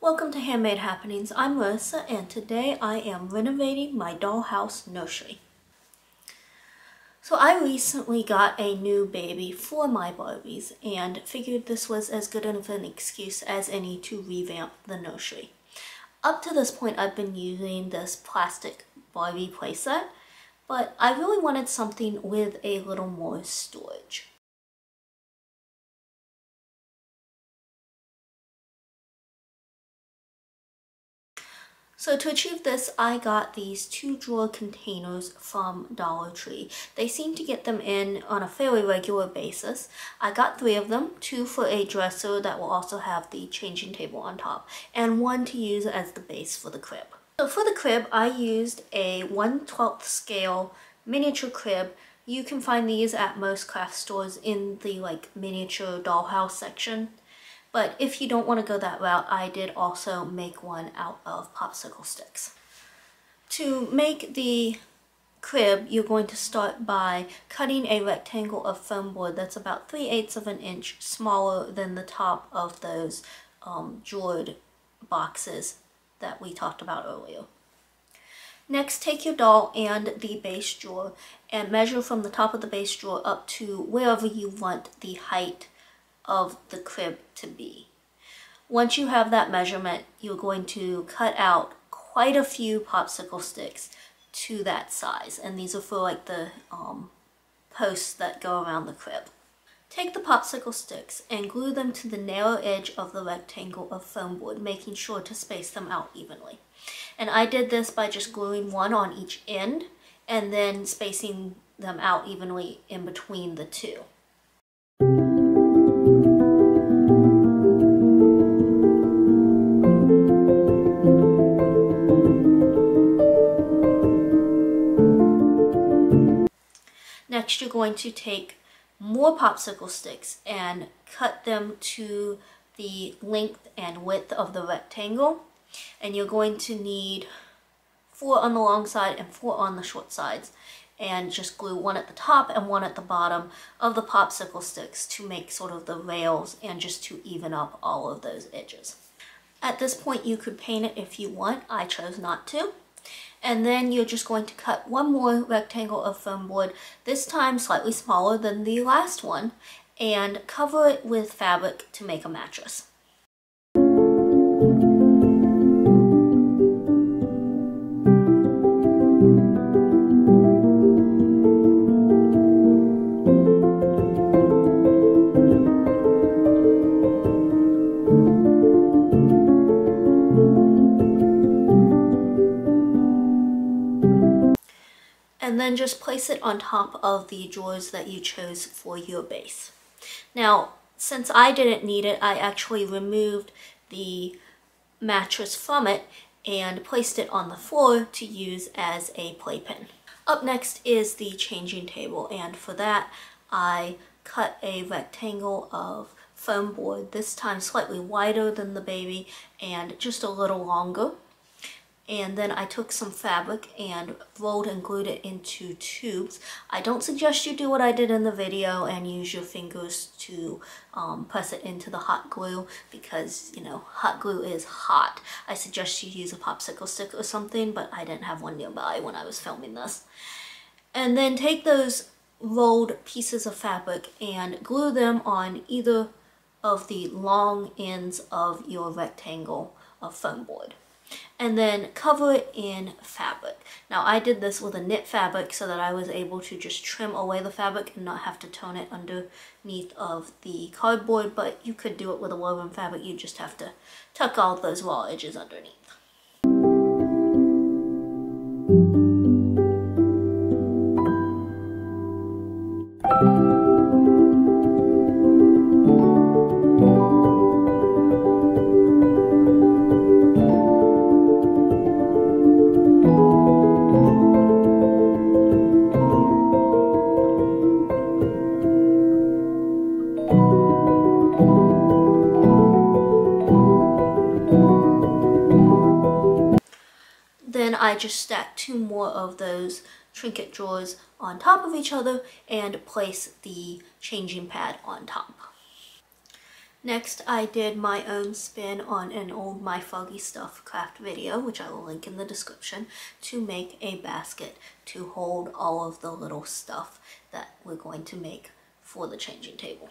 Welcome to Handmade Happenings. I'm Marissa and today I am renovating my dollhouse nursery. So I recently got a new baby for my Barbies and figured this was as good of an excuse as any to revamp the nursery. Up to this point I've been using this plastic Barbie playset, but I really wanted something with a little more storage. So to achieve this, I got these 2-drawer containers from Dollar Tree. They seem to get them in on a fairly regular basis. I got 3 of them, 2 for a dresser that will also have the changing table on top, and 1 to use as the base for the crib. So for the crib, I used a 1/12 scale miniature crib. You can find these at most craft stores in the miniature dollhouse section. But if you don't want to go that route, I did also make one out of popsicle sticks. To make the crib, you're going to start by cutting a rectangle of foam board that's about 3/8 of an inch smaller than the top of those drawered boxes that we talked about earlier. Next, take your doll and the base drawer and measure from the top of the base drawer up to wherever you want the height of the crib to be. Once you have that measurement, you're going to cut out quite a few popsicle sticks to that size, and these are for the posts that go around the crib. Take the popsicle sticks and glue them to the narrow edge of the rectangle of foam board, making sure to space them out evenly. And I did this by just gluing 1 on each end and then spacing them out evenly in between the 2. Next, you're going to take more popsicle sticks and cut them to the length and width of the rectangle. And you're going to need 4 on the long side and 4 on the short sides. And just glue 1 at the top and 1 at the bottom of the popsicle sticks to make sort of the rails and just to even up all of those edges. At this point, you could paint it if you want. I chose not to. And then you're just going to cut 1 more rectangle of foam board, this time slightly smaller than the last one, and cover it with fabric to make a mattress. And then just place it on top of the drawers that you chose for your base. Now, since I didn't need it, I actually removed the mattress from it and placed it on the floor to use as a playpen. Up next is the changing table, and for that I cut a rectangle of foam board, this time slightly wider than the baby and just a little longer. And then I took some fabric and rolled and glued it into tubes. I don't suggest you do what I did in the video and use your fingers to press it into the hot glue because, you know, hot glue is hot. I suggest you use a popsicle stick or something, but I didn't have one nearby when I was filming this. And then take those rolled pieces of fabric and glue them on either of the long ends of your rectangle of foam board. And then cover it in fabric. Now I did this with a knit fabric so that I was able to just trim away the fabric and not have to tone it underneath of the cardboard, but you could do it with a woven fabric. You just have to tuck all those raw edges underneath. Then I just stacked 2 more of those trinket drawers on top of each other and place the changing pad on top. Next, I did my own spin on an old My Foggy Stuff craft video, which I will link in the description, to make a basket to hold all of the little stuff that we're going to make for the changing table.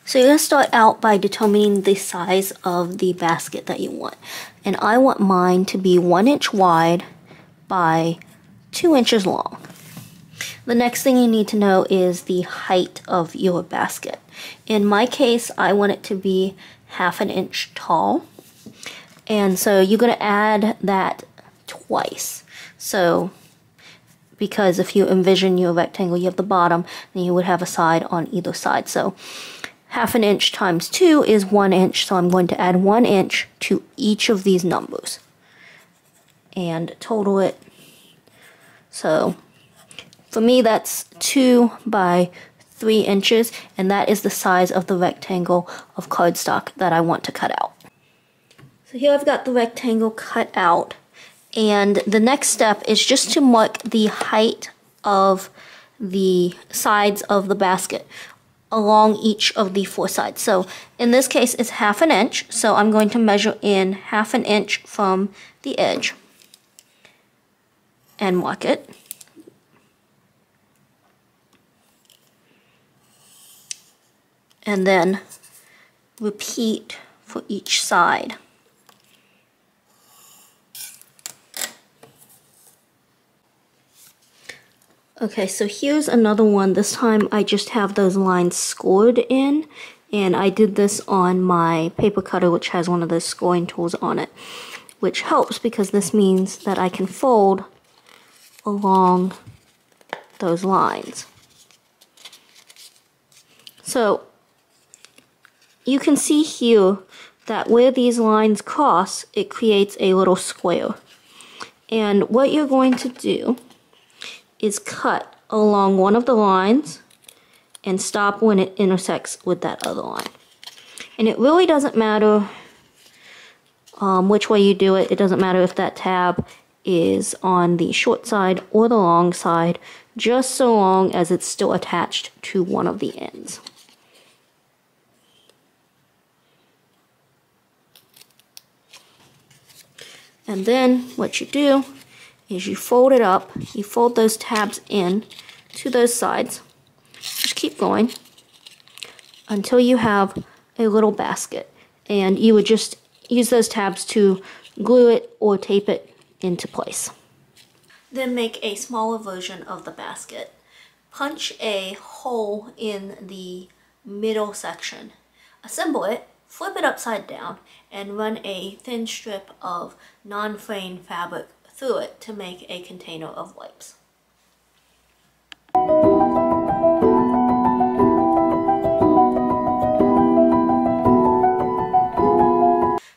So you're going to start out by determining the size of the basket that you want. And I want mine to be 1 inch wide by 2 inches long. The next thing you need to know is the height of your basket. In my case, I want it to be 1/2 inch tall. And so you're going to add that twice. So, because if you envision your rectangle, you have the bottom, then you would have a side on either side. So 1/2 inch times 2 is 1 inch. So I'm going to add 1 inch to each of these numbers. And total it. So for me, that's 2 by 3 inches, and that is the size of the rectangle of cardstock that I want to cut out. So here I've got the rectangle cut out, and the next step is just to mark the height of the sides of the basket along each of the 4 sides. So in this case, it's 1/2 inch, so I'm going to measure in 1/2 inch from the edge and mark it. And then repeat for each side. Okay, so here's another one. This time I just have those lines scored in, and I did this on my paper cutter, which has one of those scoring tools on it, which helps because this means that I can fold along those lines. So you can see here that where these lines cross, it creates a little square. And what you're going to do is cut along one of the lines and stop when it intersects with that other line. And it really doesn't matter which way you do it. It doesn't matter if that tab is on the short side or the long side, just so long as it's still attached to one of the ends. And then what you do is you fold it up, you fold those tabs in to those sides. Just keep going until you have a little basket. And you would just use those tabs to glue it or tape it into place. Then make a smaller version of the basket. Punch a hole in the middle section. Assemble it, flip it upside down, and run a thin strip of non-fraying fabric through it to make a container of wipes.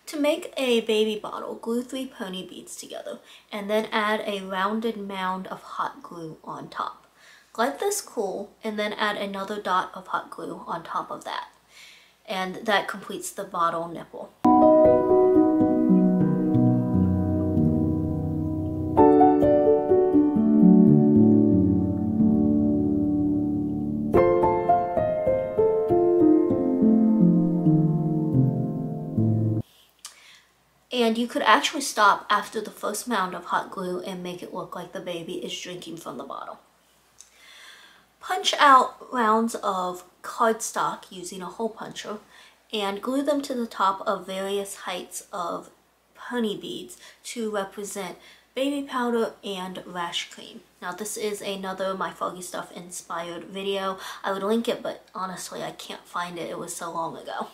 To make a baby bottle, glue 3 pony beads together and then add a rounded mound of hot glue on top. Let this cool and then add another dot of hot glue on top of that. And that completes the bottle nipple. And you could actually stop after the first mound of hot glue and make it look like the baby is drinking from the bottle. Punch out rounds of cardstock using a hole puncher and glue them to the top of various heights of pony beads to represent baby powder and rash cream. Now this is another My Foggy Stuff inspired video. I would link it, but honestly I can't find it. It was so long ago.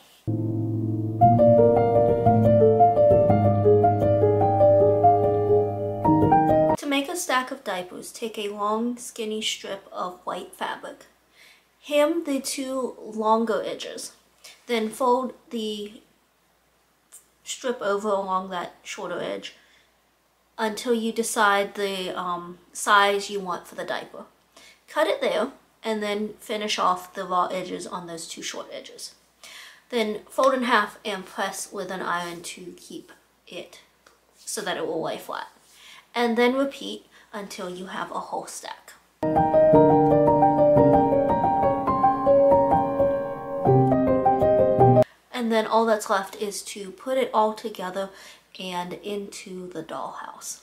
To make a stack of diapers, take a long skinny strip of white fabric. Hem the 2 longer edges. Then fold the strip over along that shorter edge until you decide the size you want for the diaper. Cut it there and then finish off the raw edges on those 2 short edges. Then fold in half and press with an iron to keep it so that it will lay flat. And then repeat until you have a whole stack. To then all that's left is to put it all together and into the dollhouse.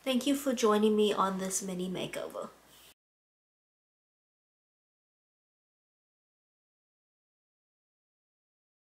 Thank you for joining me on this mini makeover.